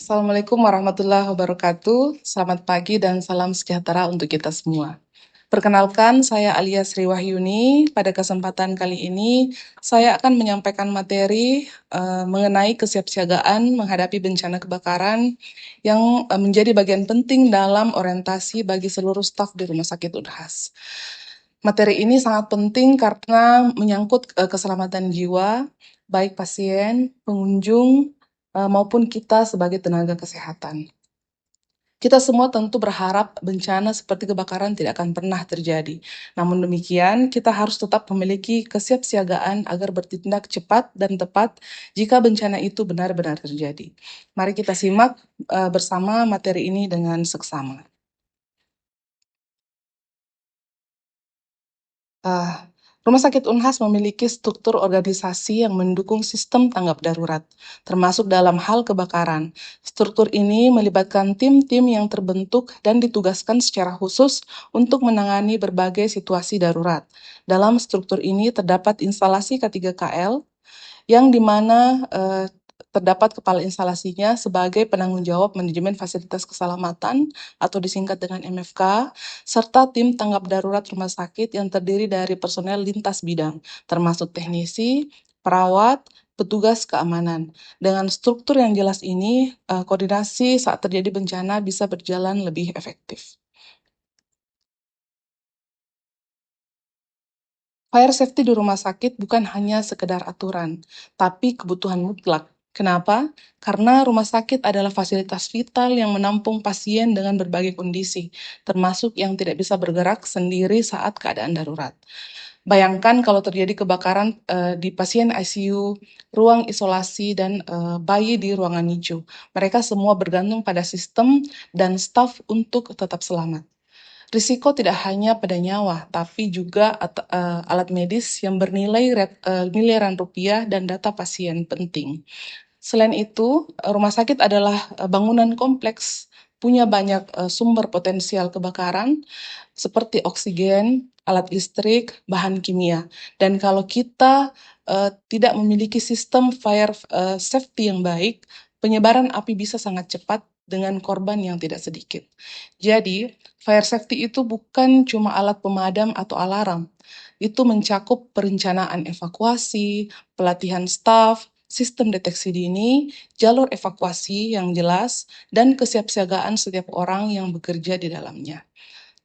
Assalamualaikum warahmatullahi wabarakatuh. Selamat pagi dan salam sejahtera untuk kita semua. Perkenalkan, saya Alia Sri Wahyuni. Pada kesempatan kali ini, saya akan menyampaikan materi mengenai kesiapsiagaan menghadapi bencana kebakaran yang menjadi bagian penting dalam orientasi bagi seluruh staf di Rumah Sakit Unhas. Materi ini sangat penting karena menyangkut keselamatan jiwa, baik pasien, pengunjung, maupun kita sebagai tenaga kesehatan. Kita semua tentu berharap bencana seperti kebakaran tidak akan pernah terjadi. Namun demikian, kita harus tetap memiliki kesiapsiagaan agar bertindak cepat dan tepat jika bencana itu benar-benar terjadi. Mari kita simak bersama materi ini dengan seksama. Rumah Sakit Unhas memiliki struktur organisasi yang mendukung sistem tanggap darurat, termasuk dalam hal kebakaran. Struktur ini melibatkan tim-tim yang terbentuk dan ditugaskan secara khusus untuk menangani berbagai situasi darurat. Dalam struktur ini terdapat instalasi K3KL, yang dimana terdapat kepala instalasinya sebagai penanggung jawab manajemen fasilitas keselamatan atau disingkat dengan MFK, serta tim tanggap darurat rumah sakit yang terdiri dari personel lintas bidang, termasuk teknisi, perawat, petugas keamanan. Dengan struktur yang jelas ini, koordinasi saat terjadi bencana bisa berjalan lebih efektif. Fire safety di rumah sakit bukan hanya sekedar aturan, tapi kebutuhan mutlak. Kenapa? Karena rumah sakit adalah fasilitas vital yang menampung pasien dengan berbagai kondisi, termasuk yang tidak bisa bergerak sendiri saat keadaan darurat. Bayangkan kalau terjadi kebakaran di pasien ICU, ruang isolasi, dan bayi di ruangan NICU. Mereka semua bergantung pada sistem dan staf untuk tetap selamat. Risiko tidak hanya pada nyawa, tapi juga alat medis yang bernilai miliaran rupiah dan data pasien penting. Selain itu, rumah sakit adalah bangunan kompleks, punya banyak sumber potensial kebakaran, seperti oksigen, alat listrik, bahan kimia. Dan kalau kita tidak memiliki sistem fire safety yang baik, penyebaran api bisa sangat cepat dengan korban yang tidak sedikit. Jadi, fire safety itu bukan cuma alat pemadam atau alarm, itu mencakup perencanaan evakuasi, pelatihan staf, sistem deteksi dini, jalur evakuasi yang jelas, dan kesiapsiagaan setiap orang yang bekerja di dalamnya.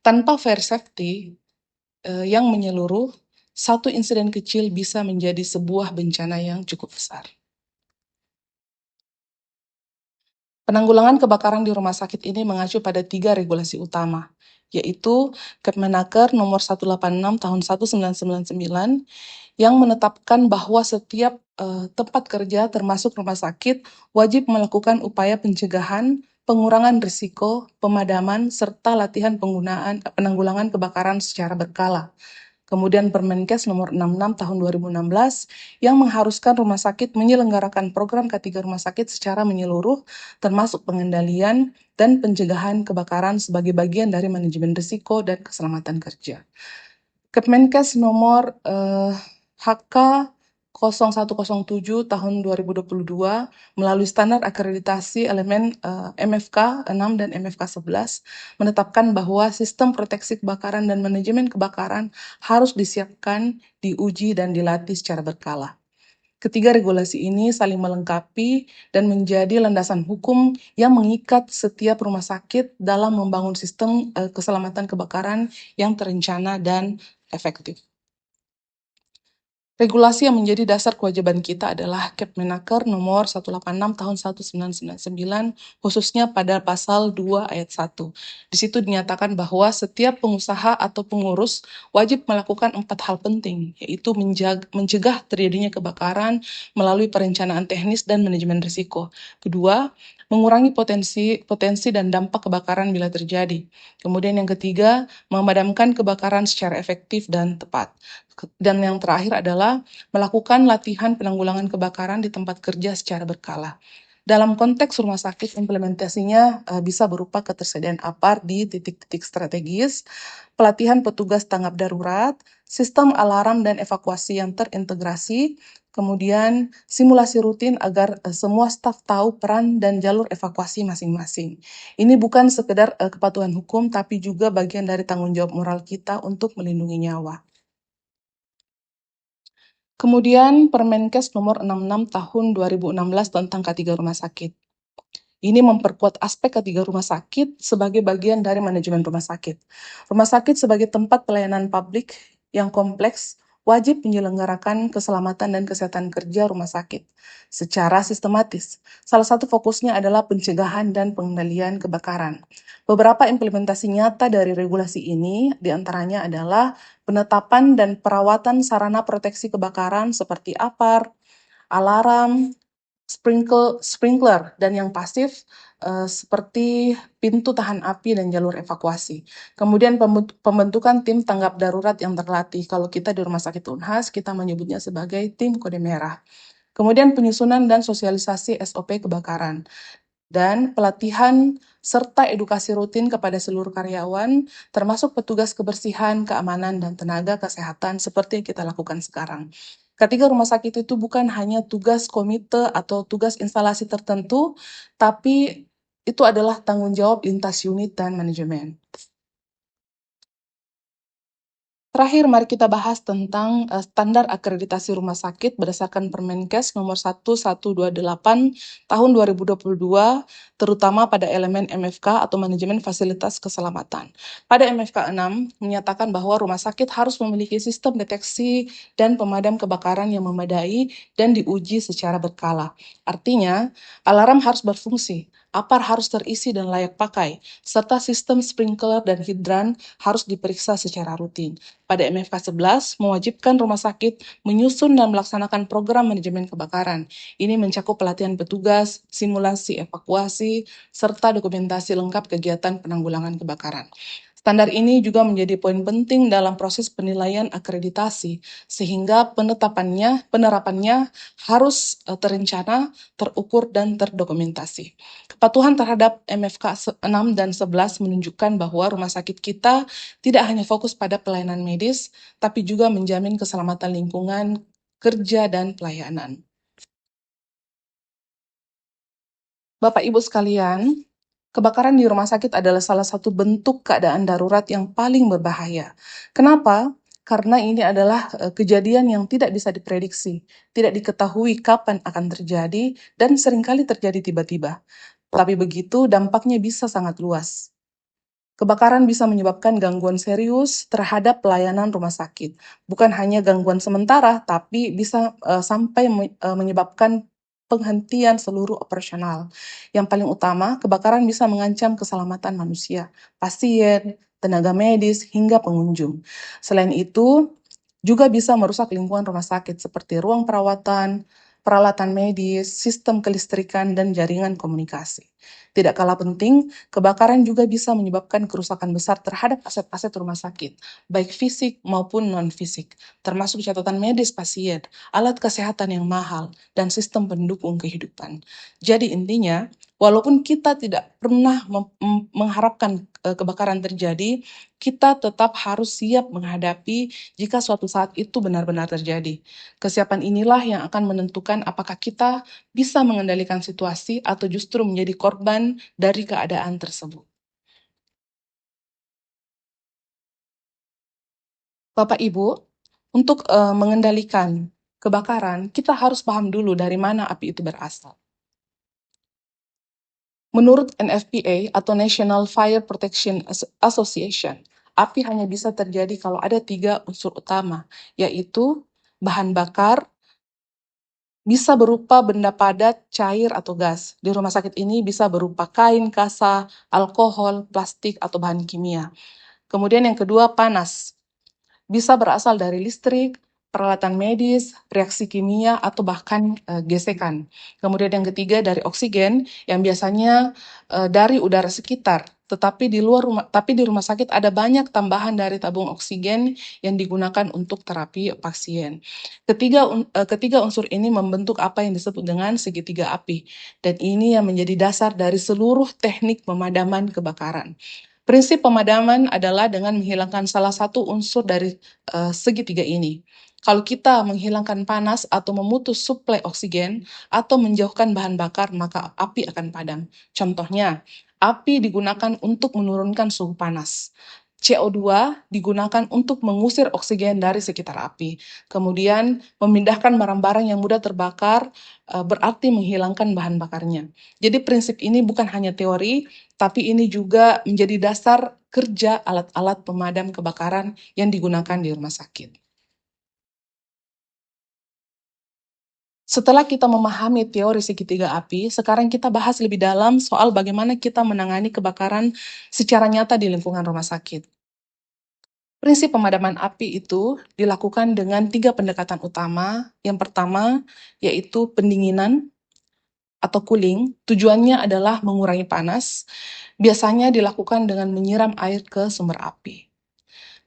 Tanpa fire safety yang menyeluruh, satu insiden kecil bisa menjadi sebuah bencana yang cukup besar. Penanggulangan kebakaran di rumah sakit ini mengacu pada 3 regulasi utama, yaitu Kepmenaker nomor 186 tahun 1999 yang menetapkan bahwa setiap tempat kerja termasuk rumah sakit wajib melakukan upaya pencegahan, pengurangan risiko, pemadaman, serta latihan penanggulangan kebakaran secara berkala. Kemudian Permenkes nomor 66 tahun 2016 yang mengharuskan rumah sakit menyelenggarakan program K3 rumah sakit secara menyeluruh, termasuk pengendalian dan pencegahan kebakaran sebagai bagian dari manajemen risiko dan keselamatan kerja. Kemenkes nomor HK 0107 tahun 2022 melalui standar akreditasi elemen MFK 6 dan MFK 11 menetapkan bahwa sistem proteksi kebakaran dan manajemen kebakaran harus disiapkan, diuji, dan dilatih secara berkala. Ketiga regulasi ini saling melengkapi dan menjadi landasan hukum yang mengikat setiap rumah sakit dalam membangun sistem keselamatan kebakaran yang terencana dan efektif. Regulasi yang menjadi dasar kewajiban kita adalah Kepmenaker nomor 186 tahun 1999, khususnya pada pasal 2 ayat 1. Di situ dinyatakan bahwa setiap pengusaha atau pengurus wajib melakukan 4 hal penting, yaitu mencegah terjadinya kebakaran melalui perencanaan teknis dan manajemen risiko. Kedua, mengurangi potensi dan dampak kebakaran bila terjadi. Kemudian yang ketiga, memadamkan kebakaran secara efektif dan tepat. Dan yang terakhir adalah melakukan latihan penanggulangan kebakaran di tempat kerja secara berkala. Dalam konteks rumah sakit, implementasinya bisa berupa ketersediaan APAR di titik-titik strategis, pelatihan petugas tanggap darurat, sistem alarm dan evakuasi yang terintegrasi, kemudian simulasi rutin agar semua staf tahu peran dan jalur evakuasi masing-masing. Ini bukan sekedar kepatuhan hukum, tapi juga bagian dari tanggung jawab moral kita untuk melindungi nyawa. Kemudian Permenkes nomor 66 tahun 2016 tentang K3 rumah sakit. Ini memperkuat aspek ketiga rumah sakit sebagai bagian dari manajemen rumah sakit. Rumah sakit sebagai tempat pelayanan publik yang kompleks wajib menyelenggarakan keselamatan dan kesehatan kerja rumah sakit secara sistematis. Salah satu fokusnya adalah pencegahan dan pengendalian kebakaran. Beberapa implementasi nyata dari regulasi ini diantaranya adalah penetapan dan perawatan sarana proteksi kebakaran seperti APAR, alarm, sprinkler, dan yang pasif seperti pintu tahan api dan jalur evakuasi. Kemudian pembentukan tim tanggap darurat yang terlatih. Kalau kita di Rumah Sakit Unhas, kita menyebutnya sebagai tim kode merah. Kemudian penyusunan dan sosialisasi SOP kebakaran. Dan pelatihan serta edukasi rutin kepada seluruh karyawan, termasuk petugas kebersihan, keamanan, dan tenaga kesehatan seperti yang kita lakukan sekarang. Ketiga rumah sakit itu bukan hanya tugas komite atau tugas instalasi tertentu, tapi itu adalah tanggung jawab lintas unit dan manajemen. Terakhir, mari kita bahas tentang standar akreditasi rumah sakit berdasarkan Permenkes nomor 1128 tahun 2022, terutama pada elemen MFK atau Manajemen Fasilitas Keselamatan. Pada MFK 6 menyatakan bahwa rumah sakit harus memiliki sistem deteksi dan pemadam kebakaran yang memadai dan diuji secara berkala. Artinya, alarm harus berfungsi, APAR harus terisi dan layak pakai, serta sistem sprinkler dan hidran harus diperiksa secara rutin. Pada MFK 11 mewajibkan rumah sakit menyusun dan melaksanakan program manajemen kebakaran. Ini mencakup pelatihan petugas, simulasi evakuasi, serta dokumentasi lengkap kegiatan penanggulangan kebakaran. Standar ini juga menjadi poin penting dalam proses penilaian akreditasi, sehingga penerapannya harus terencana, terukur, dan terdokumentasi. Kepatuhan terhadap MFK 6 dan 11 menunjukkan bahwa rumah sakit kita tidak hanya fokus pada pelayanan medis, tapi juga menjamin keselamatan lingkungan, kerja, dan pelayanan. Bapak Ibu sekalian, kebakaran di rumah sakit adalah salah satu bentuk keadaan darurat yang paling berbahaya. Kenapa? Karena ini adalah kejadian yang tidak bisa diprediksi, tidak diketahui kapan akan terjadi, dan seringkali terjadi tiba-tiba. Tapi begitu, dampaknya bisa sangat luas. Kebakaran bisa menyebabkan gangguan serius terhadap pelayanan rumah sakit. Bukan hanya gangguan sementara, tapi bisa sampai menyebabkan penghentian seluruh operasional. Yang paling utama, kebakaran bisa mengancam keselamatan manusia, pasien, tenaga medis, hingga pengunjung. Selain itu, juga bisa merusak lingkungan rumah sakit seperti ruang perawatan, peralatan medis, sistem kelistrikan, dan jaringan komunikasi. Tidak kalah penting, kebakaran juga bisa menyebabkan kerusakan besar terhadap aset-aset rumah sakit, baik fisik maupun non-fisik, termasuk catatan medis pasien, alat kesehatan yang mahal, dan sistem pendukung kehidupan. Jadi intinya, walaupun kita tidak pernah mengharapkan kebakaran terjadi, kita tetap harus siap menghadapi jika suatu saat itu benar-benar terjadi. Kesiapan inilah yang akan menentukan apakah kita bisa mengendalikan situasi atau justru menjadi korban dari keadaan tersebut. Bapak Ibu, untuk mengendalikan kebakaran, kita harus paham dulu dari mana api itu berasal. Menurut NFPA atau National Fire Protection Association, api hanya bisa terjadi kalau ada 3 unsur utama, yaitu bahan bakar, bisa berupa benda padat, cair, atau gas. Di rumah sakit ini bisa berupa kain, kasa, alkohol, plastik, atau bahan kimia. Kemudian yang kedua, panas. Bisa berasal dari listrik, peralatan medis, reaksi kimia, atau bahkan gesekan. Kemudian yang ketiga dari oksigen, yang biasanya dari udara sekitar, tapi di rumah sakit ada banyak tambahan dari tabung oksigen yang digunakan untuk terapi pasien. Ketiga unsur ini membentuk apa yang disebut dengan segitiga api, dan ini yang menjadi dasar dari seluruh teknik pemadaman kebakaran. Prinsip pemadaman adalah dengan menghilangkan salah satu unsur dari segitiga ini. Kalau kita menghilangkan panas atau memutus suplai oksigen atau menjauhkan bahan bakar, maka api akan padam. Contohnya, api digunakan untuk menurunkan suhu panas. CO2 digunakan untuk mengusir oksigen dari sekitar api. Kemudian, memindahkan barang-barang yang mudah terbakar berarti menghilangkan bahan bakarnya. Jadi prinsip ini bukan hanya teori, tapi ini juga menjadi dasar kerja alat-alat pemadam kebakaran yang digunakan di rumah sakit. Setelah kita memahami teori segitiga api, sekarang kita bahas lebih dalam soal bagaimana kita menangani kebakaran secara nyata di lingkungan rumah sakit. Prinsip pemadaman api itu dilakukan dengan 3 pendekatan utama. Yang pertama yaitu pendinginan atau cooling. Tujuannya adalah mengurangi panas. Biasanya dilakukan dengan menyiram air ke sumber api.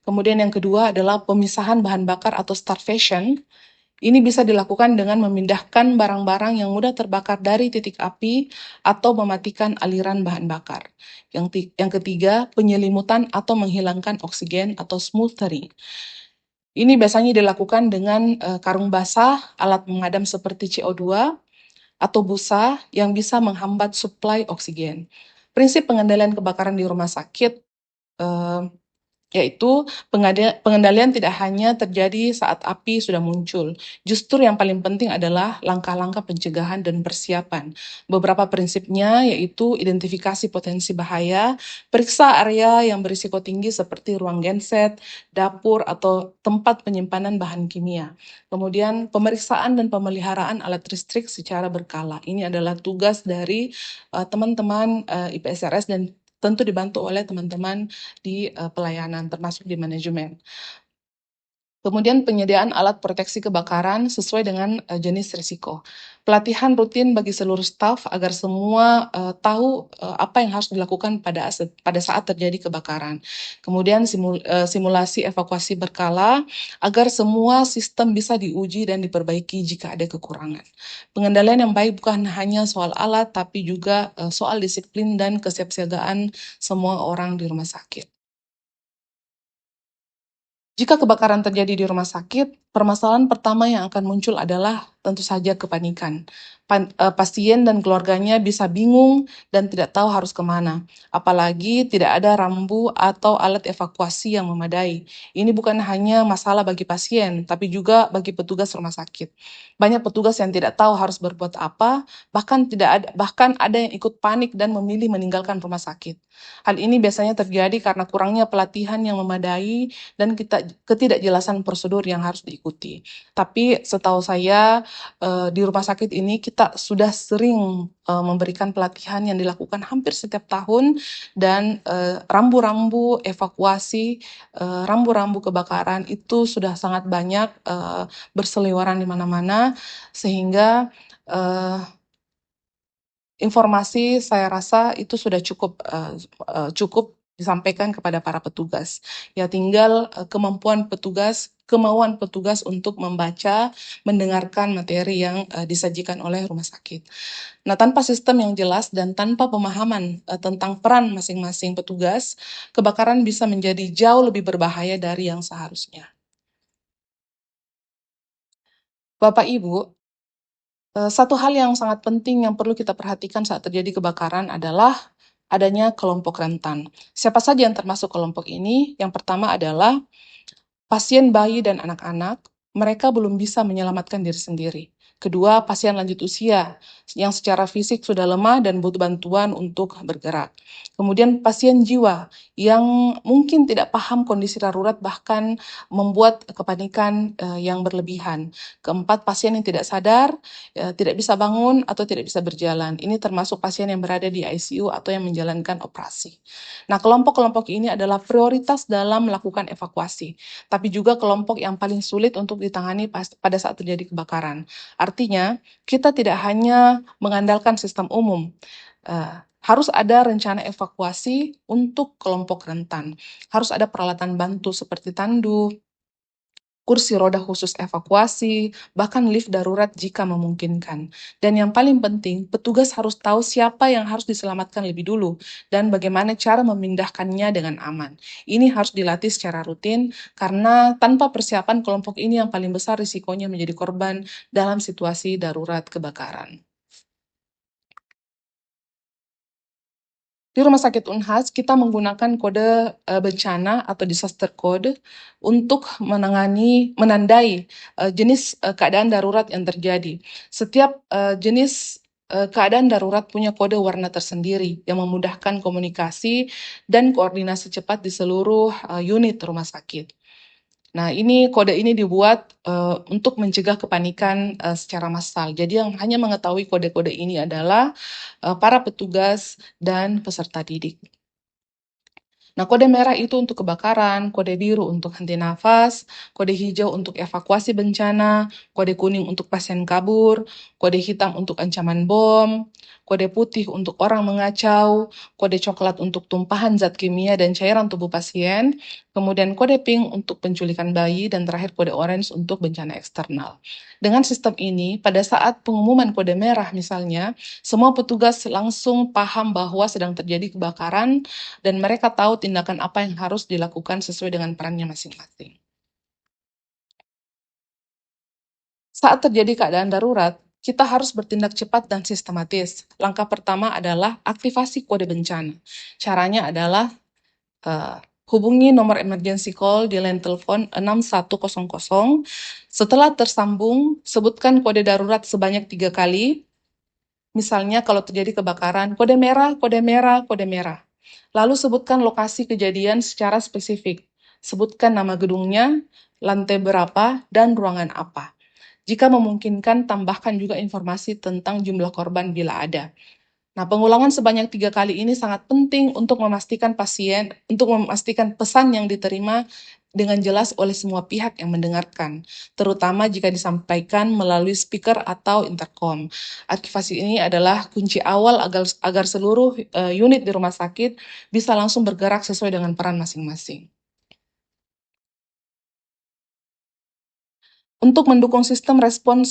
Kemudian yang kedua adalah pemisahan bahan bakar atau starvation. Ini bisa dilakukan dengan memindahkan barang-barang yang mudah terbakar dari titik api atau mematikan aliran bahan bakar. Yang ketiga, penyelimutan atau menghilangkan oksigen atau smothering. Ini biasanya dilakukan dengan karung basah, alat pemadam seperti CO2, atau busa yang bisa menghambat suplai oksigen. Prinsip pengendalian kebakaran di rumah sakit eh, yaitu pengendalian tidak hanya terjadi saat api sudah muncul. Justru yang paling penting adalah langkah-langkah pencegahan dan persiapan. Beberapa prinsipnya yaitu identifikasi potensi bahaya, periksa area yang berisiko tinggi seperti ruang genset, dapur, atau tempat penyimpanan bahan kimia. Kemudian pemeriksaan dan pemeliharaan alat listrik secara berkala. Ini adalah tugas dari teman-teman IPSRS dan tentu dibantu oleh teman-teman di pelayanan, termasuk di manajemen. Kemudian penyediaan alat proteksi kebakaran sesuai dengan jenis risiko. Pelatihan rutin bagi seluruh staf agar semua tahu apa yang harus dilakukan pada saat terjadi kebakaran. Kemudian simulasi evakuasi berkala agar semua sistem bisa diuji dan diperbaiki jika ada kekurangan. Pengendalian yang baik bukan hanya soal alat, tapi juga soal disiplin dan kesiapsiagaan semua orang di rumah sakit. Jika kebakaran terjadi di rumah sakit, permasalahan pertama yang akan muncul adalah tentu saja kepanikan. Pasien dan keluarganya bisa bingung dan tidak tahu harus kemana. Apalagi tidak ada rambu atau alat evakuasi yang memadai. Ini bukan hanya masalah bagi pasien, tapi juga bagi petugas rumah sakit. Banyak petugas yang tidak tahu harus berbuat apa, bahkan ada yang ikut panik dan memilih meninggalkan rumah sakit. Hal ini biasanya terjadi karena kurangnya pelatihan yang memadai dan ketidakjelasan prosedur yang harus diikuti. Tapi setahu saya di rumah sakit ini kita sudah sering memberikan pelatihan yang dilakukan hampir setiap tahun, dan rambu-rambu evakuasi, rambu-rambu kebakaran itu sudah sangat banyak berseliweran di mana-mana, sehingga informasi saya rasa itu sudah cukup disampaikan kepada para petugas. Ya tinggal kemauan petugas untuk membaca, mendengarkan materi yang disajikan oleh rumah sakit. Nah, tanpa sistem yang jelas dan tanpa pemahaman tentang peran masing-masing petugas, kebakaran bisa menjadi jauh lebih berbahaya dari yang seharusnya. Bapak Ibu, satu hal yang sangat penting yang perlu kita perhatikan saat terjadi kebakaran adalah adanya kelompok rentan. Siapa saja yang termasuk kelompok ini? Yang pertama adalah pasien bayi dan anak-anak, mereka belum bisa menyelamatkan diri sendiri. Kedua, pasien lanjut usia yang secara fisik sudah lemah dan butuh bantuan untuk bergerak. Kemudian pasien jiwa yang mungkin tidak paham kondisi darurat, bahkan membuat kepanikan yang berlebihan. Keempat, pasien yang tidak sadar, tidak bisa bangun atau tidak bisa berjalan. Ini termasuk pasien yang berada di ICU atau yang menjalankan operasi. Nah, kelompok-kelompok ini adalah prioritas dalam melakukan evakuasi, tapi juga kelompok yang paling sulit untuk ditangani pada saat terjadi kebakaran. Artinya, kita tidak hanya mengandalkan sistem umum, Harus ada rencana evakuasi untuk kelompok rentan. Harus ada peralatan bantu seperti tandu, kursi roda khusus evakuasi, bahkan lift darurat jika memungkinkan. Dan yang paling penting, petugas harus tahu siapa yang harus diselamatkan lebih dulu dan bagaimana cara memindahkannya dengan aman. Ini harus dilatih secara rutin karena tanpa persiapan kelompok ini yang paling besar risikonya menjadi korban dalam situasi darurat kebakaran. Di Rumah Sakit Unhas, kita menggunakan kode bencana atau disaster code untuk menandai jenis keadaan darurat yang terjadi. Setiap jenis keadaan darurat punya kode warna tersendiri yang memudahkan komunikasi dan koordinasi cepat di seluruh unit rumah sakit. Nah, kode ini dibuat untuk mencegah kepanikan secara massal. Jadi yang hanya mengetahui kode-kode ini adalah para petugas dan peserta didik. Nah, kode merah itu untuk kebakaran, kode biru untuk henti nafas, kode hijau untuk evakuasi bencana, kode kuning untuk pasien kabur, kode hitam untuk ancaman bom, kode putih untuk orang mengacau, kode coklat untuk tumpahan zat kimia dan cairan tubuh pasien, kemudian kode pink untuk penculikan bayi, dan terakhir kode orange untuk bencana eksternal. Dengan sistem ini, pada saat pengumuman kode merah misalnya, semua petugas langsung paham bahwa sedang terjadi kebakaran dan mereka tahu tindakan apa yang harus dilakukan sesuai dengan perannya masing-masing. Saat terjadi keadaan darurat, kita harus bertindak cepat dan sistematis. Langkah pertama adalah aktivasi kode bencana. Caranya adalah hubungi nomor emergency call di line telepon 6100. Setelah tersambung, sebutkan kode darurat sebanyak 3 kali. Misalnya kalau terjadi kebakaran, kode merah, kode merah, kode merah. Lalu sebutkan lokasi kejadian secara spesifik. Sebutkan nama gedungnya, lantai berapa, dan ruangan apa. Jika memungkinkan, tambahkan juga informasi tentang jumlah korban bila ada. Nah, pengulangan sebanyak 3 kali ini sangat penting untuk memastikan pesan yang diterima dengan jelas oleh semua pihak yang mendengarkan, terutama jika disampaikan melalui speaker atau intercom. Aktivasi ini adalah kunci awal agar seluruh unit di rumah sakit bisa langsung bergerak sesuai dengan peran masing-masing. Untuk mendukung sistem respon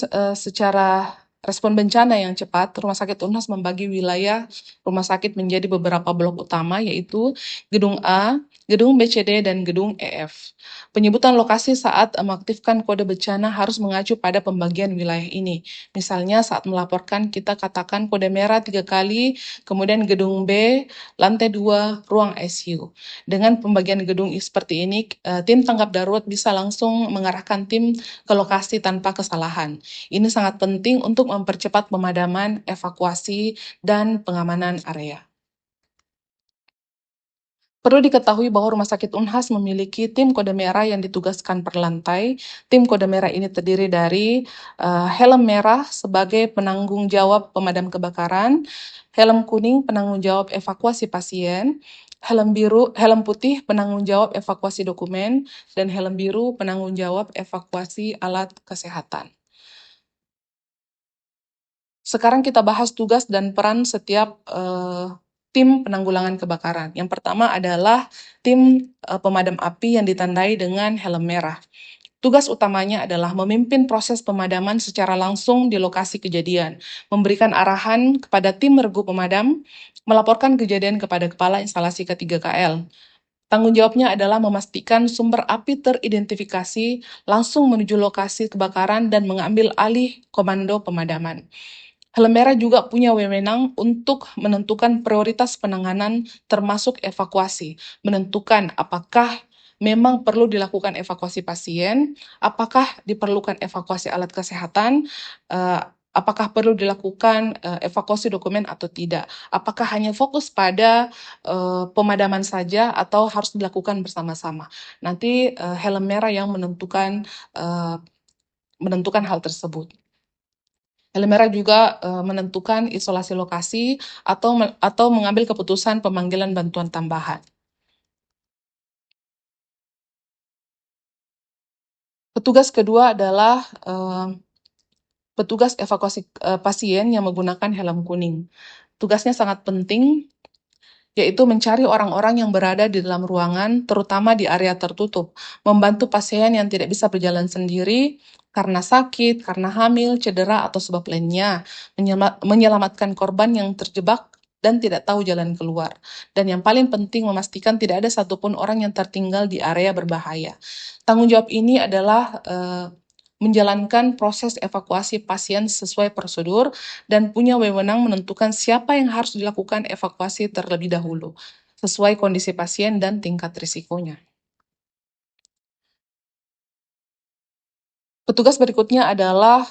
bencana yang cepat, Rumah Sakit Unhas membagi wilayah rumah sakit menjadi beberapa blok utama, yaitu Gedung A, Gedung B, C, D, dan Gedung EF. Penyebutan lokasi saat mengaktifkan kode bencana harus mengacu pada pembagian wilayah ini. Misalnya saat melaporkan kita katakan kode merah 3 kali, kemudian Gedung B, lantai 2, ruang ICU. Dengan pembagian gedung seperti ini, tim tanggap darurat bisa langsung mengarahkan tim ke lokasi tanpa kesalahan. Ini sangat penting untuk mempercepat pemadaman, evakuasi, dan pengamanan area. Perlu diketahui bahwa Rumah Sakit Unhas memiliki tim kode merah yang ditugaskan per lantai. Tim kode merah ini terdiri dari helm merah sebagai penanggung jawab pemadam kebakaran, helm kuning penanggung jawab evakuasi pasien, helm putih penanggung jawab evakuasi dokumen, dan helm biru penanggung jawab evakuasi alat kesehatan. Sekarang kita bahas tugas dan peran setiap tim penanggulangan kebakaran. Yang pertama adalah tim pemadam api yang ditandai dengan helm merah. Tugas utamanya adalah memimpin proses pemadaman secara langsung di lokasi kejadian, memberikan arahan kepada tim regu pemadam, melaporkan kejadian kepada Kepala Instalasi K3KL. Tanggung jawabnya adalah memastikan sumber api teridentifikasi, langsung menuju lokasi kebakaran, dan mengambil alih komando pemadaman. Helm Merah juga punya wewenang untuk menentukan prioritas penanganan termasuk evakuasi, menentukan apakah memang perlu dilakukan evakuasi pasien, apakah diperlukan evakuasi alat kesehatan, apakah perlu dilakukan evakuasi dokumen atau tidak, apakah hanya fokus pada pemadaman saja atau harus dilakukan bersama-sama. Nanti Helm Merah yang menentukan hal tersebut. Helm Merah juga menentukan isolasi lokasi atau mengambil keputusan pemanggilan bantuan tambahan. Petugas kedua adalah petugas evakuasi pasien yang menggunakan helm kuning. Tugasnya sangat penting, yaitu mencari orang-orang yang berada di dalam ruangan, terutama di area tertutup, membantu pasien yang tidak bisa berjalan sendiri karena sakit, karena hamil, cedera, atau sebab lainnya, menyelamatkan korban yang terjebak dan tidak tahu jalan keluar. Dan yang paling penting, memastikan tidak ada satupun orang yang tertinggal di area berbahaya. Tanggung jawab ini adalah menjalankan proses evakuasi pasien sesuai prosedur dan punya wewenang menentukan siapa yang harus dilakukan evakuasi terlebih dahulu, sesuai kondisi pasien dan tingkat risikonya. Petugas berikutnya adalah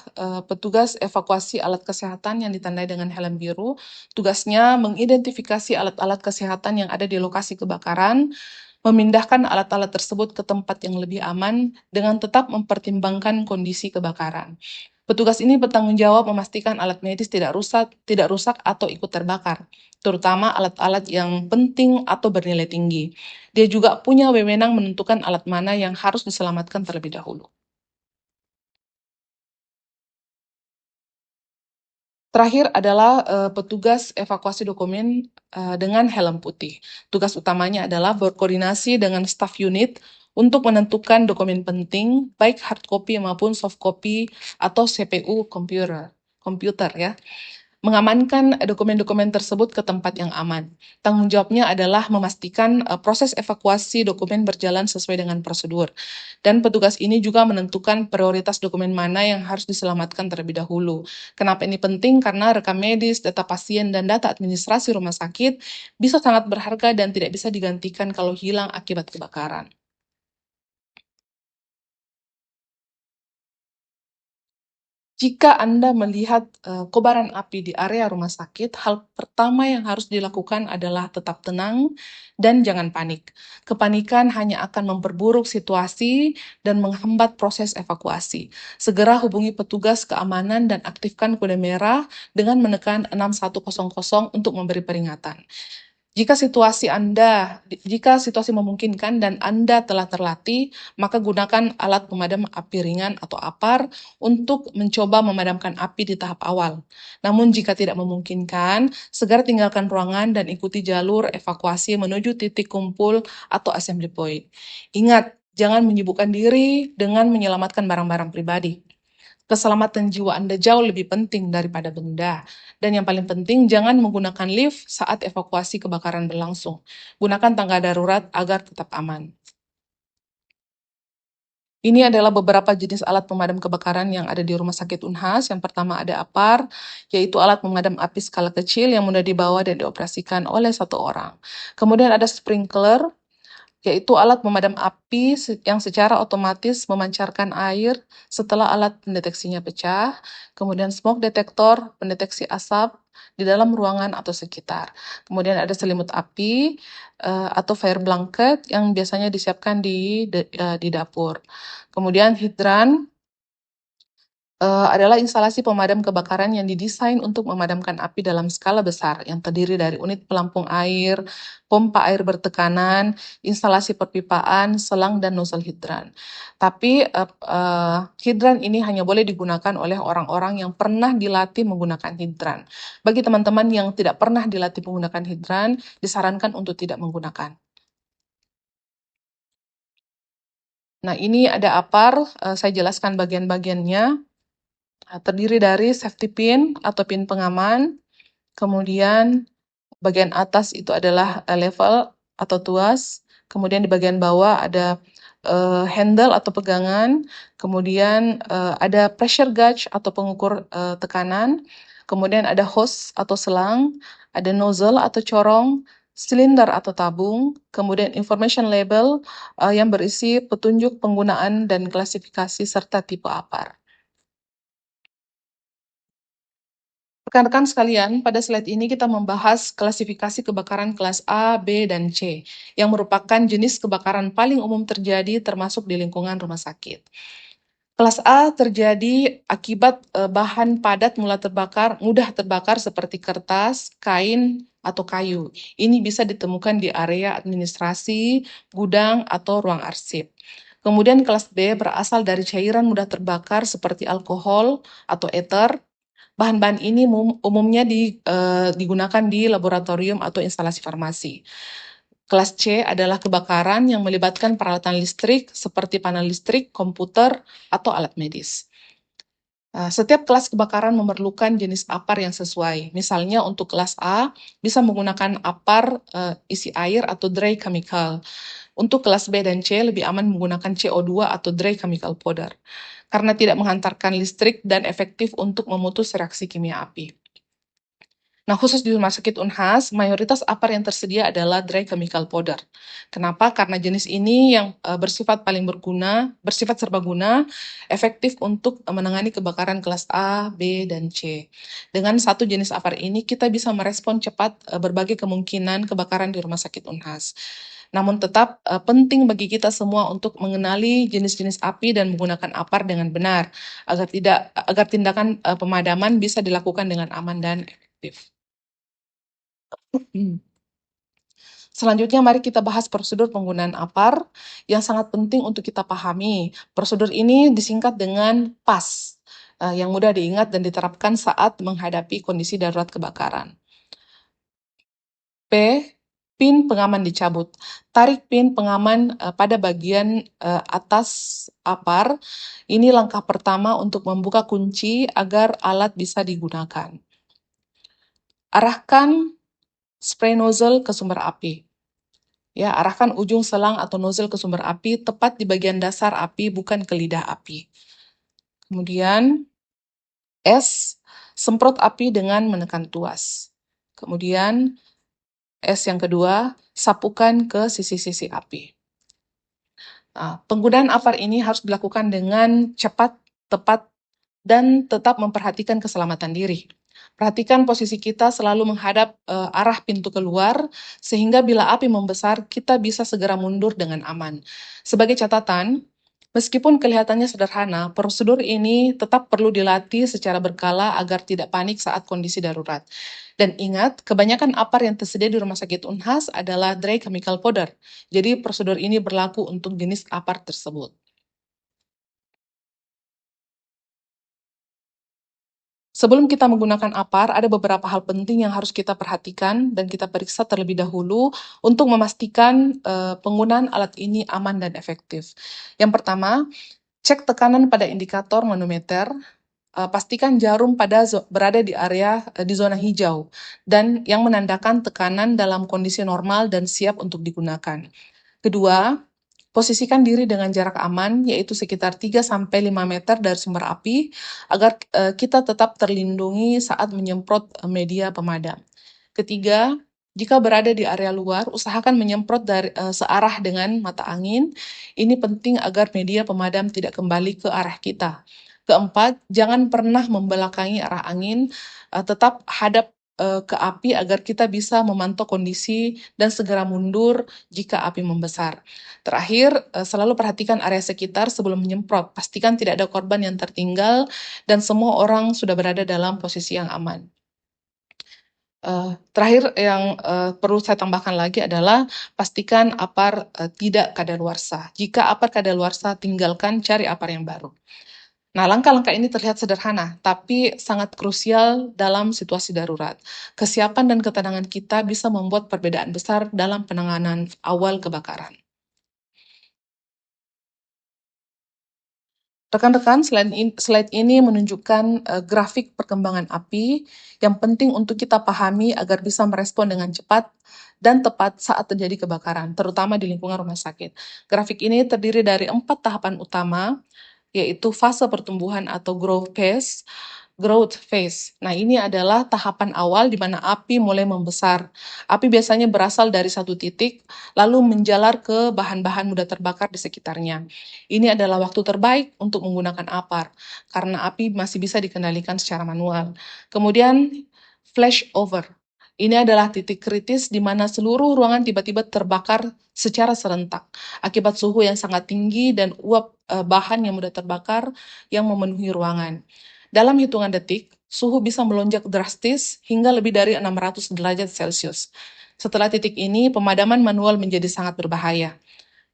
petugas evakuasi alat kesehatan yang ditandai dengan helm biru. Tugasnya mengidentifikasi alat-alat kesehatan yang ada di lokasi kebakaran, memindahkan alat-alat tersebut ke tempat yang lebih aman dengan tetap mempertimbangkan kondisi kebakaran. Petugas ini bertanggung jawab memastikan alat medis tidak rusak atau ikut terbakar, terutama alat-alat yang penting atau bernilai tinggi. Dia juga punya wewenang menentukan alat mana yang harus diselamatkan terlebih dahulu. Terakhir adalah petugas evakuasi dokumen dengan helm putih. Tugas utamanya adalah berkoordinasi dengan staf unit untuk menentukan dokumen penting, baik hard copy maupun soft copy atau CPU komputer ya. Mengamankan dokumen-dokumen tersebut ke tempat yang aman. Tanggung jawabnya adalah memastikan proses evakuasi dokumen berjalan sesuai dengan prosedur. Dan petugas ini juga menentukan prioritas dokumen mana yang harus diselamatkan terlebih dahulu. Kenapa ini penting? Karena rekam medis, data pasien, dan data administrasi rumah sakit bisa sangat berharga dan tidak bisa digantikan kalau hilang akibat kebakaran. Jika Anda melihat kobaran api di area rumah sakit, hal pertama yang harus dilakukan adalah tetap tenang dan jangan panik. Kepanikan hanya akan memperburuk situasi dan menghambat proses evakuasi. Segera hubungi petugas keamanan dan aktifkan kode merah dengan menekan 6100 untuk memberi peringatan. Jika situasi memungkinkan dan Anda telah terlatih, maka gunakan alat pemadam api ringan atau APAR untuk mencoba memadamkan api di tahap awal. Namun jika tidak memungkinkan, segera tinggalkan ruangan dan ikuti jalur evakuasi menuju titik kumpul atau assembly point. Ingat, jangan menyibukkan diri dengan menyelamatkan barang-barang pribadi. Keselamatan jiwa Anda jauh lebih penting daripada benda. Dan yang paling penting, jangan menggunakan lift saat evakuasi kebakaran berlangsung. Gunakan tangga darurat agar tetap aman. Ini adalah beberapa jenis alat pemadam kebakaran yang ada di Rumah Sakit Unhas. Yang pertama ada APAR, yaitu alat pemadam api skala kecil yang mudah dibawa dan dioperasikan oleh satu orang. Kemudian ada sprinkler, yaitu alat pemadam api yang secara otomatis memancarkan air setelah alat pendeteksinya pecah. Kemudian smoke detector, pendeteksi asap di dalam ruangan atau sekitar. Kemudian ada selimut api atau fire blanket yang biasanya disiapkan di dapur. Kemudian hidran adalah instalasi pemadam kebakaran yang didesain untuk memadamkan api dalam skala besar, yang terdiri dari unit pelampung air, pompa air bertekanan, instalasi perpipaan, selang, dan nozzle hidran. Tapi hidran ini hanya boleh digunakan oleh orang-orang yang pernah dilatih menggunakan hidran. Bagi teman-teman yang tidak pernah dilatih menggunakan hidran, disarankan untuk tidak menggunakan. Nah, ini ada APAR, saya jelaskan bagian-bagiannya. Terdiri dari safety pin atau pin pengaman, kemudian bagian atas itu adalah level atau tuas, kemudian di bagian bawah ada handle atau pegangan, kemudian ada pressure gauge atau pengukur tekanan, kemudian ada hose atau selang, ada nozzle atau corong, silinder atau tabung, kemudian information label yang berisi petunjuk penggunaan dan klasifikasi serta tipe APAR. Rekan-rekan sekalian, pada slide ini kita membahas klasifikasi kebakaran kelas A, B, dan C, yang merupakan jenis kebakaran paling umum terjadi termasuk di lingkungan rumah sakit. Kelas A terjadi akibat bahan padat mudah terbakar seperti kertas, kain, atau kayu. Ini bisa ditemukan di area administrasi, gudang, atau ruang arsip. Kemudian kelas B berasal dari cairan mudah terbakar seperti alkohol atau ether, Bahan-bahan ini umumnya digunakan di laboratorium atau instalasi farmasi. Kelas C adalah kebakaran yang melibatkan peralatan listrik seperti panel listrik, komputer, atau alat medis. Setiap kelas kebakaran memerlukan jenis apar yang sesuai. Misalnya untuk kelas A bisa menggunakan apar isi air atau dry chemical. Untuk kelas B dan C lebih aman menggunakan CO2 atau dry chemical powder karena tidak menghantarkan listrik dan efektif untuk memutus reaksi kimia api. Nah, khusus di Rumah Sakit Unhas, mayoritas apar yang tersedia adalah dry chemical powder. Kenapa? Karena jenis ini yang bersifat paling bersifat serbaguna, efektif untuk menangani kebakaran kelas A, B, dan C. Dengan satu jenis apar ini, kita bisa merespon cepat berbagai kemungkinan kebakaran di Rumah Sakit Unhas. Namun tetap penting bagi kita semua untuk mengenali jenis-jenis api dan menggunakan apar dengan benar, agar tindakan pemadaman bisa dilakukan dengan aman dan efektif. Selanjutnya, mari kita bahas prosedur penggunaan apar yang sangat penting untuk kita pahami. Prosedur ini disingkat dengan PAS, yang mudah diingat dan diterapkan saat menghadapi kondisi darurat kebakaran. P. Pin pengaman dicabut. Tarik pin pengaman pada bagian atas apar. Ini langkah pertama untuk membuka kunci agar alat bisa digunakan. Arahkan spray nozzle ke sumber api. Ya, arahkan ujung selang atau nozzle ke sumber api tepat di bagian dasar api, bukan ke lidah api. Kemudian S, semprot api dengan menekan tuas. Kemudian S yang kedua, sapukan ke sisi-sisi api. Nah, penggunaan apar ini harus dilakukan dengan cepat, tepat, dan tetap memperhatikan keselamatan diri. Perhatikan posisi kita selalu menghadap arah pintu keluar, sehingga bila api membesar, kita bisa segera mundur dengan aman. Sebagai catatan, meskipun kelihatannya sederhana, prosedur ini tetap perlu dilatih secara berkala agar tidak panik saat kondisi darurat. Dan ingat, kebanyakan apar yang tersedia di Rumah Sakit Unhas adalah dry chemical powder. Jadi prosedur ini berlaku untuk jenis apar tersebut. Sebelum kita menggunakan apar, ada beberapa hal penting yang harus kita perhatikan dan kita periksa terlebih dahulu untuk memastikan penggunaan alat ini aman dan efektif. Yang pertama, cek tekanan pada indikator manometer, pastikan jarum berada di area di zona hijau dan yang menandakan tekanan dalam kondisi normal dan siap untuk digunakan. Kedua, posisikan diri dengan jarak aman, yaitu sekitar 3-5 meter dari sumber api, agar kita tetap terlindungi saat menyemprot media pemadam. Ketiga, jika berada di area luar, usahakan menyemprot searah dengan mata angin. Ini penting agar media pemadam tidak kembali ke arah kita. Keempat, jangan pernah membelakangi arah angin, tetap hadap ke api agar kita bisa memantau kondisi dan segera mundur jika api membesar. Terakhir, selalu perhatikan area sekitar sebelum menyemprot. Pastikan tidak ada korban yang tertinggal dan semua orang sudah berada dalam posisi yang aman. Terakhir yang perlu saya tambahkan lagi adalah pastikan apar tidak kadaluarsa. Jika apar kadaluarsa, tinggalkan, cari apar yang baru. Nah, langkah-langkah ini terlihat sederhana, tapi sangat krusial dalam situasi darurat. Kesiapan dan ketenangan kita bisa membuat perbedaan besar dalam penanganan awal kebakaran. Rekan-rekan, slide ini menunjukkan grafik perkembangan api yang penting untuk kita pahami agar bisa merespon dengan cepat dan tepat saat terjadi kebakaran, terutama di lingkungan rumah sakit. Grafik ini terdiri dari 4 tahapan utama, yaitu fase pertumbuhan atau growth phase. Nah, ini adalah tahapan awal di mana api mulai membesar. Api biasanya berasal dari satu titik, lalu menjalar ke bahan-bahan mudah terbakar di sekitarnya. Ini adalah waktu terbaik untuk menggunakan apar, karena api masih bisa dikendalikan secara manual. Kemudian, flashover. Ini adalah titik kritis di mana seluruh ruangan tiba-tiba terbakar secara serentak akibat suhu yang sangat tinggi dan uap bahan yang mudah terbakar yang memenuhi ruangan. Dalam hitungan detik, suhu bisa melonjak drastis hingga lebih dari 600 derajat Celcius. Setelah titik ini, pemadaman manual menjadi sangat berbahaya.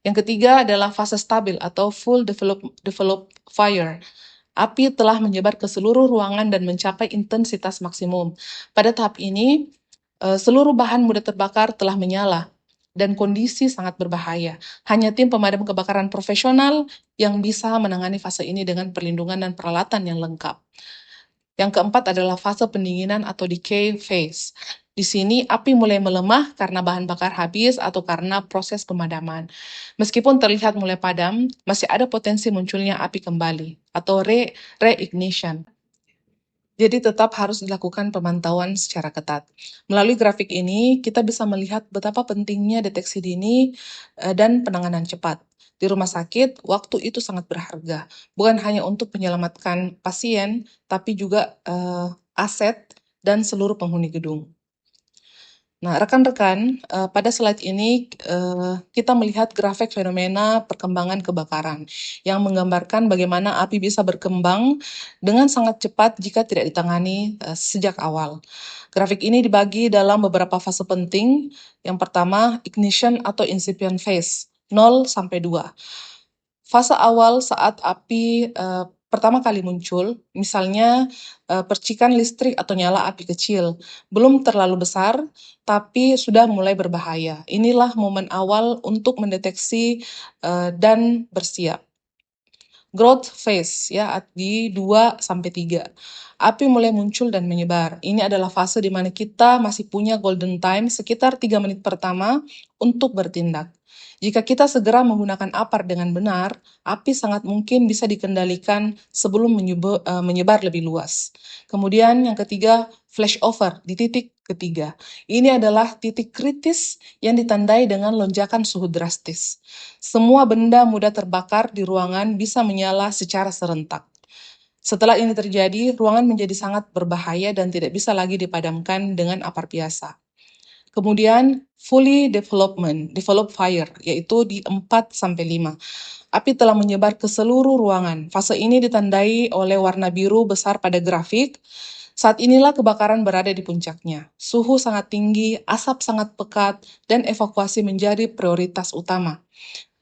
Yang ketiga adalah fase stabil atau full develop fire. Api telah menyebar ke seluruh ruangan dan mencapai intensitas maksimum. Pada tahap ini, seluruh bahan mudah terbakar telah menyala dan kondisi sangat berbahaya. Hanya tim pemadam kebakaran profesional yang bisa menangani fase ini dengan perlindungan dan peralatan yang lengkap. Yang keempat adalah fase pendinginan atau decay phase. Di sini api mulai melemah karena bahan bakar habis atau karena proses pemadaman. Meskipun terlihat mulai padam, masih ada potensi munculnya api kembali atau reignition. Jadi tetap harus dilakukan pemantauan secara ketat. Melalui grafik ini, kita bisa melihat betapa pentingnya deteksi dini dan penanganan cepat. Di rumah sakit, waktu itu sangat berharga, bukan hanya untuk menyelamatkan pasien, tapi juga aset dan seluruh penghuni gedung. Nah, rekan-rekan, pada slide ini kita melihat grafik fenomena perkembangan kebakaran yang menggambarkan bagaimana api bisa berkembang dengan sangat cepat jika tidak ditangani sejak awal. Grafik ini dibagi dalam beberapa fase penting. Yang pertama, ignition atau incipient phase, 0 sampai 2. Fase awal saat api pertama kali muncul, misalnya percikan listrik atau nyala api kecil, belum terlalu besar, tapi sudah mulai berbahaya. Inilah momen awal untuk mendeteksi dan bersiap. Growth phase ya di 2 sampai 3. Api mulai muncul dan menyebar. Ini adalah fase di mana kita masih punya golden time sekitar 3 menit pertama untuk bertindak. Jika kita segera menggunakan APAR dengan benar, api sangat mungkin bisa dikendalikan sebelum menyebar lebih luas. Kemudian yang ketiga, flashover di titik ketiga. Ini adalah titik kritis yang ditandai dengan lonjakan suhu drastis. Semua benda mudah terbakar di ruangan bisa menyala secara serentak. Setelah ini terjadi, ruangan menjadi sangat berbahaya dan tidak bisa lagi dipadamkan dengan APAR biasa. Kemudian fully develop fire, yaitu di 4 sampai 5. Api telah menyebar ke seluruh ruangan. Fase ini ditandai oleh warna biru besar pada grafik. Saat inilah kebakaran berada di puncaknya. Suhu sangat tinggi, asap sangat pekat, dan evakuasi menjadi prioritas utama.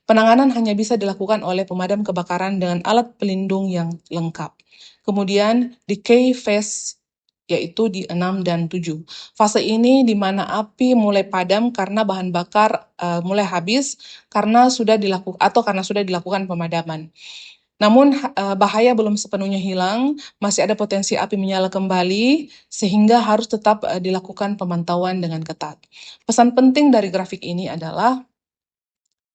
Penanganan hanya bisa dilakukan oleh pemadam kebakaran dengan alat pelindung yang lengkap. Kemudian decay phase yaitu di 6 dan 7. Fase ini di mana api mulai padam karena bahan bakar mulai habis karena sudah dilakukan pemadaman. Namun bahaya belum sepenuhnya hilang, masih ada potensi api menyala kembali sehingga harus tetap dilakukan pemantauan dengan ketat. Pesan penting dari grafik ini adalah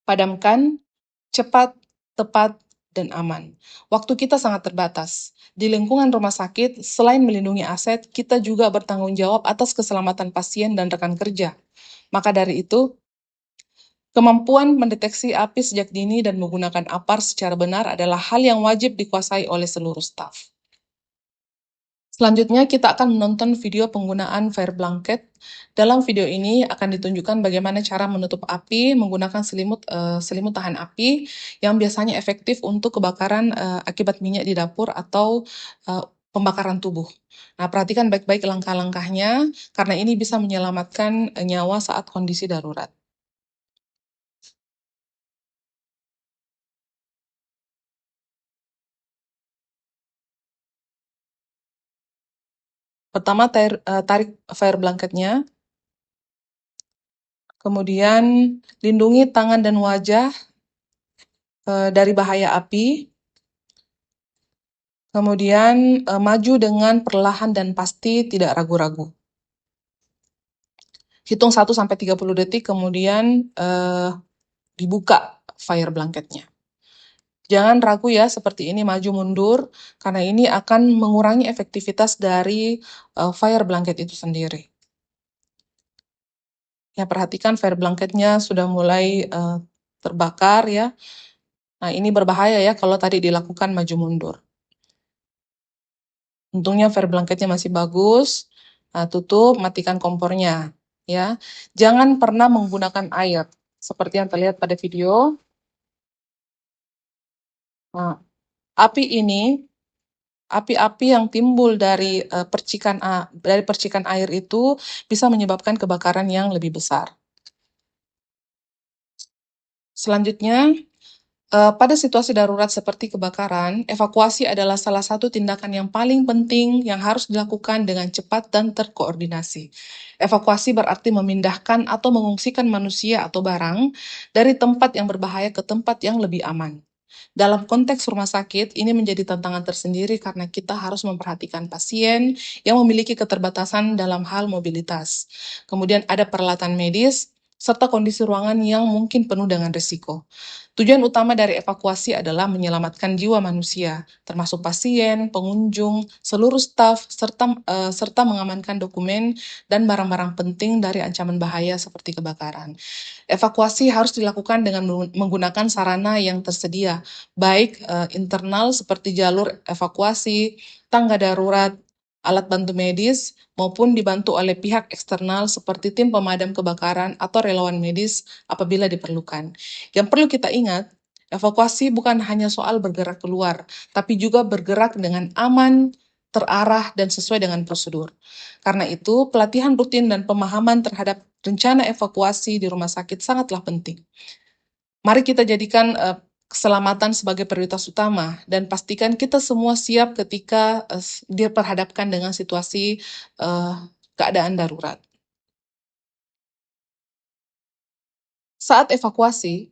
padamkan cepat, tepat, dan aman. Waktu kita sangat terbatas. Di lingkungan rumah sakit, selain melindungi aset, kita juga bertanggung jawab atas keselamatan pasien dan rekan kerja. Maka dari itu, kemampuan mendeteksi api sejak dini dan menggunakan APAR secara benar adalah hal yang wajib dikuasai oleh seluruh staf. Selanjutnya, kita akan menonton video penggunaan fire blanket. Dalam video ini akan ditunjukkan bagaimana cara menutup api menggunakan selimut tahan api yang biasanya efektif untuk kebakaran akibat minyak di dapur atau pembakaran tubuh. Nah, perhatikan baik-baik langkah-langkahnya karena ini bisa menyelamatkan nyawa saat kondisi darurat. Pertama, tarik fire blanketnya. Kemudian, lindungi tangan dan wajah dari bahaya api. Kemudian maju dengan perlahan dan pasti, tidak ragu-ragu. Hitung 1-30 detik, kemudian dibuka fire blanketnya. Jangan ragu ya, seperti ini maju mundur, karena ini akan mengurangi efektivitas dari fire blanket itu sendiri. Ya, perhatikan fire blanketnya sudah mulai terbakar ya. Nah, ini berbahaya ya kalau tadi dilakukan maju mundur. Untungnya fire blanketnya masih bagus. Nah, tutup, matikan kompornya ya. Jangan pernah menggunakan air seperti yang terlihat pada video. Nah, api-api yang timbul dari percikan air itu bisa menyebabkan kebakaran yang lebih besar. Selanjutnya, Pada situasi darurat seperti kebakaran, evakuasi adalah salah satu tindakan yang paling penting yang harus dilakukan dengan cepat dan terkoordinasi. Evakuasi berarti memindahkan atau mengungsikan manusia atau barang dari tempat yang berbahaya ke tempat yang lebih aman. Dalam konteks rumah sakit, ini menjadi tantangan tersendiri karena kita harus memperhatikan pasien yang memiliki keterbatasan dalam hal mobilitas. Kemudian ada peralatan medis, serta kondisi ruangan yang mungkin penuh dengan risiko. Tujuan utama dari evakuasi adalah menyelamatkan jiwa manusia, termasuk pasien, pengunjung, seluruh staf, serta mengamankan dokumen dan barang-barang penting dari ancaman bahaya seperti kebakaran. Evakuasi harus dilakukan dengan menggunakan sarana yang tersedia, baik internal seperti jalur evakuasi, tangga darurat, alat bantu medis, maupun dibantu oleh pihak eksternal seperti tim pemadam kebakaran atau relawan medis apabila diperlukan. Yang perlu kita ingat, evakuasi bukan hanya soal bergerak keluar, tapi juga bergerak dengan aman, terarah, dan sesuai dengan prosedur. Karena itu, pelatihan rutin dan pemahaman terhadap rencana evakuasi di rumah sakit sangatlah penting. Mari kita jadikan keselamatan sebagai prioritas utama dan pastikan kita semua siap ketika diperhadapkan dengan situasi keadaan darurat. Saat evakuasi,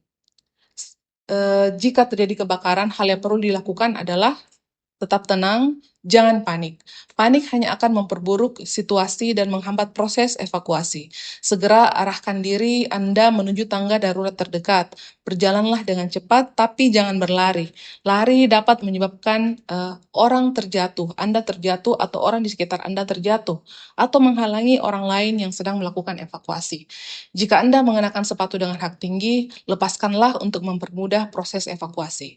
jika terjadi kebakaran, hal yang perlu dilakukan adalah tetap tenang, jangan panik. Panik hanya akan memperburuk situasi dan menghambat proses evakuasi. Segera arahkan diri Anda menuju tangga darurat terdekat. Berjalanlah dengan cepat, tapi jangan berlari. Lari dapat menyebabkan orang terjatuh, Anda terjatuh, atau orang di sekitar Anda terjatuh, atau menghalangi orang lain yang sedang melakukan evakuasi. Jika Anda mengenakan sepatu dengan hak tinggi, lepaskanlah untuk mempermudah proses evakuasi.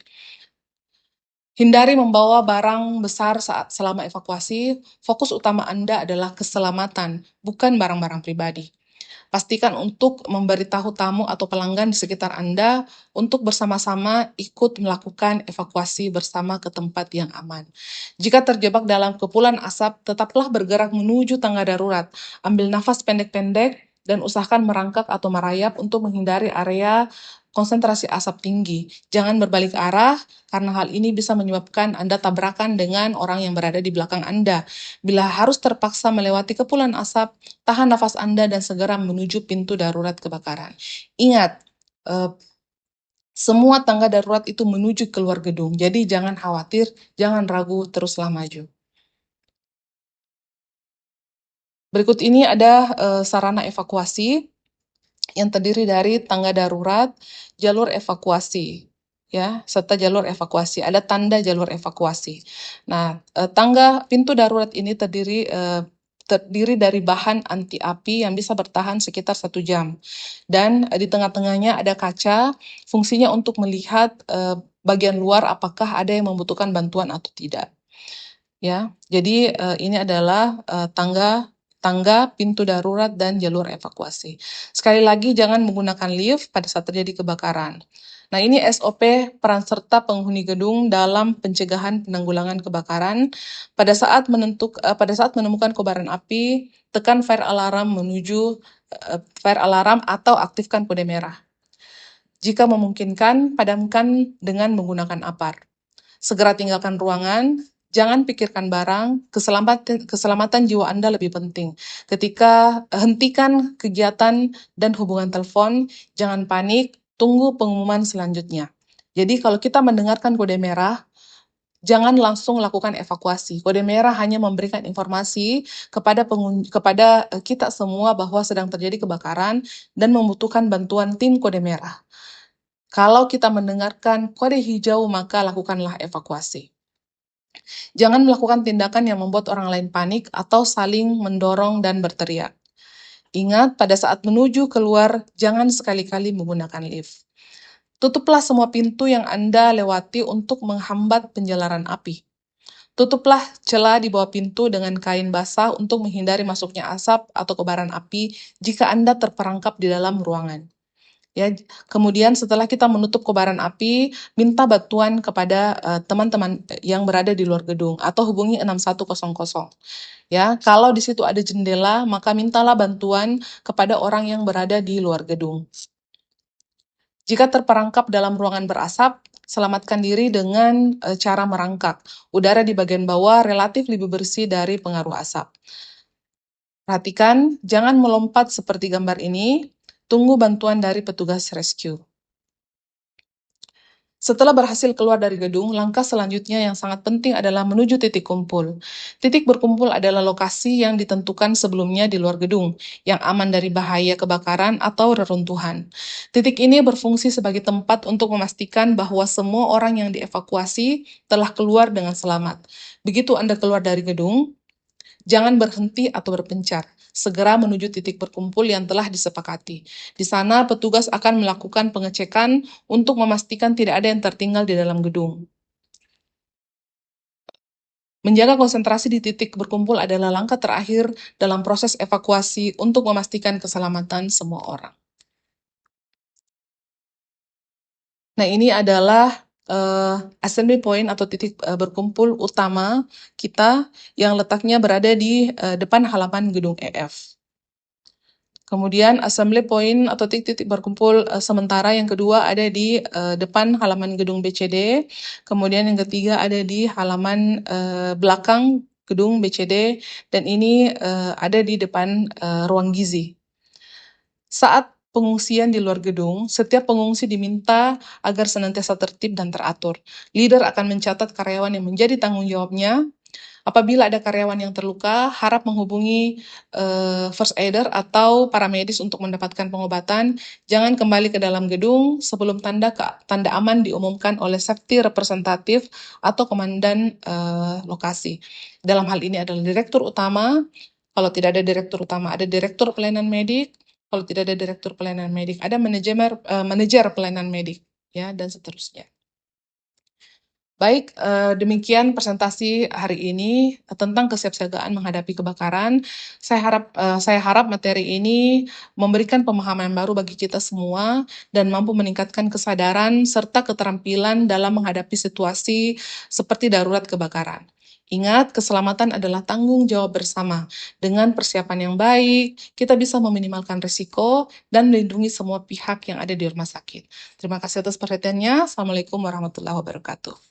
Hindari membawa barang besar selama evakuasi. Fokus utama Anda adalah keselamatan, bukan barang-barang pribadi. Pastikan untuk memberitahu tamu atau pelanggan di sekitar Anda untuk bersama-sama ikut melakukan evakuasi bersama ke tempat yang aman. Jika terjebak dalam kepulan asap, tetaplah bergerak menuju tangga darurat. Ambil nafas pendek-pendek dan usahakan merangkak atau merayap untuk menghindari area konsentrasi asap tinggi. Jangan berbalik arah, karena hal ini bisa menyebabkan Anda tabrakan dengan orang yang berada di belakang Anda. Bila harus terpaksa melewati kepulan asap, tahan nafas Anda dan segera menuju pintu darurat kebakaran. Ingat, semua tangga darurat itu menuju keluar gedung, jadi jangan khawatir, jangan ragu, teruslah maju. Berikut ini ada sarana evakuasi yang terdiri dari tangga darurat, jalur evakuasi, ya, serta jalur evakuasi. Ada tanda jalur evakuasi. Nah, tangga pintu darurat ini terdiri dari bahan anti api yang bisa bertahan sekitar 1 jam. Dan di tengah-tengahnya ada kaca, fungsinya untuk melihat bagian luar apakah ada yang membutuhkan bantuan atau tidak. Ya, jadi ini adalah tangga, pintu darurat, dan jalur evakuasi. Sekali lagi, jangan menggunakan lift pada saat terjadi kebakaran. Nah, ini SOP peran serta penghuni gedung dalam pencegahan penanggulangan kebakaran. Pada saat menemukan kobaran api, tekan fire alarm fire alarm atau aktifkan kode merah. Jika memungkinkan, padamkan dengan menggunakan apar. Segera tinggalkan ruangan, jangan pikirkan barang, keselamatan jiwa Anda lebih penting. Hentikan kegiatan dan hubungan telepon, jangan panik, tunggu pengumuman selanjutnya. Jadi kalau kita mendengarkan kode merah, jangan langsung lakukan evakuasi. Kode merah hanya memberikan informasi kepada kita semua bahwa sedang terjadi kebakaran dan membutuhkan bantuan tim kode merah. Kalau kita mendengarkan kode hijau, maka lakukanlah evakuasi. Jangan melakukan tindakan yang membuat orang lain panik atau saling mendorong dan berteriak. Ingat, pada saat menuju keluar, jangan sekali-kali menggunakan lift. Tutuplah semua pintu yang Anda lewati untuk menghambat penjalaran api. Tutuplah celah di bawah pintu dengan kain basah untuk menghindari masuknya asap atau kobaran api jika Anda terperangkap di dalam ruangan. Ya, kemudian setelah kita menutup kobaran api, minta bantuan kepada teman-teman yang berada di luar gedung atau hubungi 6100. Ya, kalau di situ ada jendela, maka mintalah bantuan kepada orang yang berada di luar gedung. Jika terperangkap dalam ruangan berasap, Selamatkan diri dengan cara merangkak. Udara di bagian bawah relatif lebih bersih dari pengaruh asap. Perhatikan, jangan melompat seperti gambar ini. Tunggu bantuan dari petugas rescue. Setelah berhasil keluar dari gedung, langkah selanjutnya yang sangat penting adalah menuju titik kumpul. Titik berkumpul adalah lokasi yang ditentukan sebelumnya di luar gedung, yang aman dari bahaya kebakaran atau reruntuhan. Titik ini berfungsi sebagai tempat untuk memastikan bahwa semua orang yang dievakuasi telah keluar dengan selamat. Begitu Anda keluar dari gedung, jangan berhenti atau berpencar. Segera menuju titik berkumpul yang telah disepakati. Di sana, petugas akan melakukan pengecekan untuk memastikan tidak ada yang tertinggal di dalam gedung. Menjaga konsentrasi di titik berkumpul adalah langkah terakhir dalam proses evakuasi untuk memastikan keselamatan semua orang. Nah, ini adalah assembly point atau titik berkumpul utama kita yang letaknya berada di depan halaman gedung EF. Kemudian assembly point atau titik-titik berkumpul sementara yang kedua ada di depan halaman gedung BCD. Kemudian yang ketiga ada di halaman belakang gedung BCD dan ini ada di depan ruang gizi. Saat pengungsian di luar gedung, setiap pengungsi diminta agar senantiasa tertib dan teratur. Leader akan mencatat karyawan yang menjadi tanggung jawabnya. Apabila ada karyawan yang terluka, harap menghubungi first aider atau paramedis untuk mendapatkan pengobatan. Jangan kembali ke dalam gedung sebelum tanda aman diumumkan oleh safety representatif atau komandan lokasi. Dalam hal ini adalah direktur utama. Kalau tidak ada direktur utama, ada direktur pelayanan medik. Kalau tidak ada direktur pelayanan medik, ada manajer pelayanan medik, ya, dan seterusnya. Baik, demikian presentasi hari ini tentang kesiapsiagaan menghadapi kebakaran. Saya harap materi ini memberikan pemahaman baru bagi kita semua dan mampu meningkatkan kesadaran serta keterampilan dalam menghadapi situasi seperti darurat kebakaran. Ingat, keselamatan adalah tanggung jawab bersama. Dengan persiapan yang baik, kita bisa meminimalkan risiko dan melindungi semua pihak yang ada di rumah sakit. Terima kasih atas perhatiannya. Assalamualaikum warahmatullahi wabarakatuh.